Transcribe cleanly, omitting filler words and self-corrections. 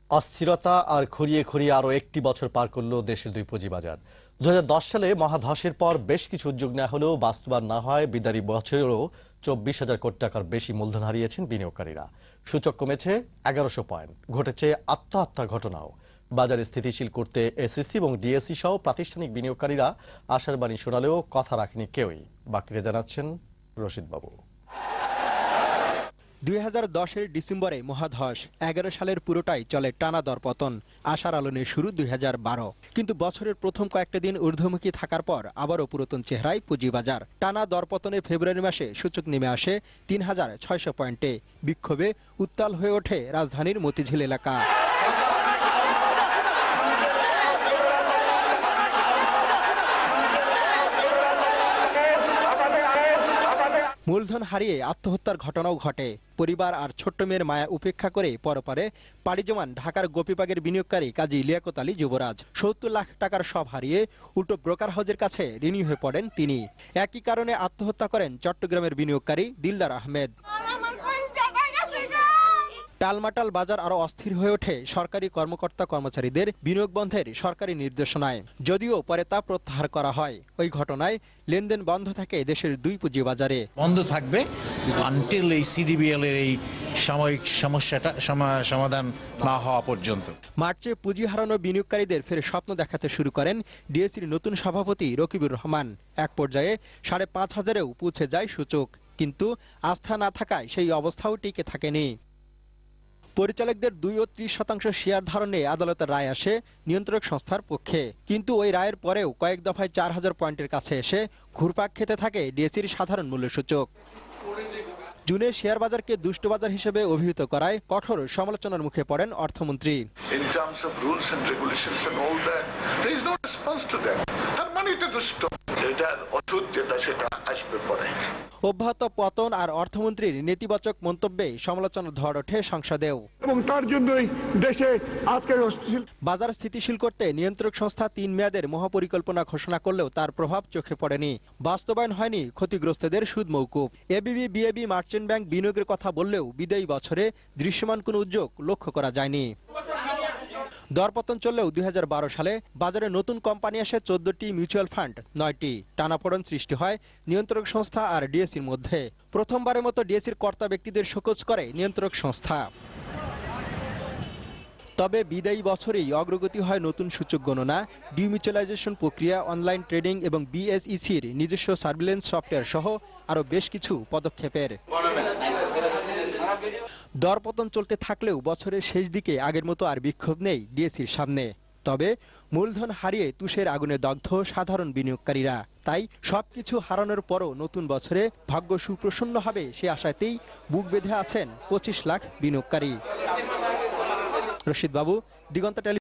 অস্থিরতা আর খুঁড়িয়ে খুঁড়িয়ে আরো একটি বছর পার করলো দেশের দুই পুঁজিবাজার। 2010 সালে মহাধসের পর বেশ কিছু উদ্যোগ নেওয়া হলেও বাস্তবায়ন না হয় বিদায়ী বছরেও 24,000 কোটি টাকার বেশি মূলধন হারিয়েছেন বিনিয়োগকারীরা। সূচক কমেছে 1100 পয়েন্ট, ঘটেছে আত্মহত্যার ঘটনাও। বাজারে স্থিতিশীল করতে এসএসসি এবং ডিএসসি সহ প্রাতিষ্ঠানিক বিনিয়োগকারীরা আশার বাণী শোনালেও কথা রাখেনি কেউই। বাকিরা জানাচ্ছেন রশিদ বাবু। 2010-এর ডিসেম্বরে মহাধস, 11 সালের পুরোটাই চলে টানা দরপতন। আশার আলো নিয়ে শুরু 2012, কিন্তু বছরের প্রথম কয়েকটা দিন ঊর্ধ্বমুখী থাকার পর আবারও পুরাতন চেহারায় পুঁজিবাজার। টানা দরপতনে ফেব্রুয়ারি মাসে সূচক নেমে আসে 3,600 পয়েন্টে। বিক্ষোভে উত্তাল হয়ে ওঠে রাজধানীর মতিঝিল এলাকা। মূলধন হারিয়ে আত্মহত্যার ঘটনাও ঘটে। পরিবার আর ছোট্ট মেয়ের মায়া উপেক্ষা করে পরপারে পাড়ি জমান ঢাকার গোপীবাগের বিনিয়োগকারী কাজী লিয়াকত আলী যুবরাজ। 70 লাখ টাকার সব হারিয়ে উল্টো ব্রোকার হাউজের কাছে ঋণী হয়ে পড়েন তিনি। একই কারণে আত্মহত্যা করেন চট্টগ্রামের বিনিয়োগকারী দিলদার আহমেদ। টালমাটাল বাজার আরো অস্থির হয়ে ওঠে সরকারি কর্মকর্তা কর্মচারীদের বিনিয়োগ বন্ধের সরকারি নির্দেশনায়, যদিও পরে তা প্রত্যাহার করা হয়। ওই ঘটনায় লেনদেন বন্ধ থাকে দেশের দুই পুঁজিবাজারে। বন্ধ থাকবে আনটিল এই সিডিবিএল এর এই সাময়িক সমস্যাটা সমাধান না হওয়া পর্যন্ত। মার্চে পুঁজি হারানো বিনিয়োগকারীদের ফের স্বপ্ন দেখাতে শুরু করেন ডিএসসির নতুন সভাপতি রকিবুর রহমান। এক পর্যায়ে 5,500-এও পৌঁছে যায় সূচক, কিন্তু আস্থা না থাকায় সেই অবস্থাও টিকে থাকেনি। পরিচালকদের 2 ও 30% শেয়ার ধারণে আদালতের রায় আসে নিয়ন্ত্রক সংস্থার পক্ষে, কিন্তু ওই রায়ের পরেও কয়েক দফায় 4,000 পয়েন্টের কাছে এসে ঘুরপাক খেতে থাকে ডিএসসির সাধারণ মূল্য সূচক। জুনে শেয়ার বাজারকে দুষ্ট বাজার হিসেবে অভিহিত করায় কঠোর সমালোচনার মুখে পড়েন অর্থমন্ত্রী। অব্যাহত পতন আর অর্থমন্ত্রীর নেতিবাচক মন্তব্যে সমালোচনার ঝড় ওঠে সংসদেও, এবং তার জন্যই দেশে আজকে বাজার স্থিতিশীল করতে নিয়ন্ত্রক সংস্থা 3 মেয়াদের মহাপরিকল্পনা ঘোষণা করলেও তার প্রভাব চোখে পড়েনি। বাস্তবায়ন হয়নি ক্ষতিগ্রস্তদের সুদ মওকুফ। এবিবি বিএবি মার্চেন্ট ব্যাংক বিনিয়োগের কথা বললেও বিদায়ী বছরে দৃশ্যমান কোনো উদ্যোগ লক্ষ্য করা যায়নি। দরপতন চললেও 2012 সালে বাজারে নতুন কোম্পানি আসে 14টি, মিউচুয়াল ফান্ড 9টি। টানাপোড়েন সৃষ্টি হয় নিয়ন্ত্রক সংস্থা আর ডিএসসির মধ্যে। প্রথমবারের মতো ডিএসসির কর্তা ব্যক্তিদের শোকজ করে নিয়ন্ত্রক সংস্থা। তবে বিদায়ী বছরেই অগ্রগতি হয় নতুন সূচক গণনা, ডিমিউচুয়ালাইজেশন প্রক্রিয়া, অনলাইন ট্রেডিং এবং বিএসইসির নিজস্ব সার্ভিলেন্স সফটওয়্যার সহ আরও বেশ কিছু পদক্ষেপের। দরপতন চলতে থাকলেও বছরের শেষ দিকে আগের মতো আর বিক্ষোভ নেই ডিএসসির সামনে। তবে মূলধন হারিয়ে তুষের আগুনে দগ্ধ সাধারণ বিনিয়োগকারীরা। তাই সবকিছু হারানোর পরও নতুন বছরে ভাগ্য সুপ্রসন্ন হবে সে আশাতেই বুক বেঁধে আছেন 25 লাখ বিনিয়োগকারী। রশিদ বাবু, দিগন্ত টেলিভিশন।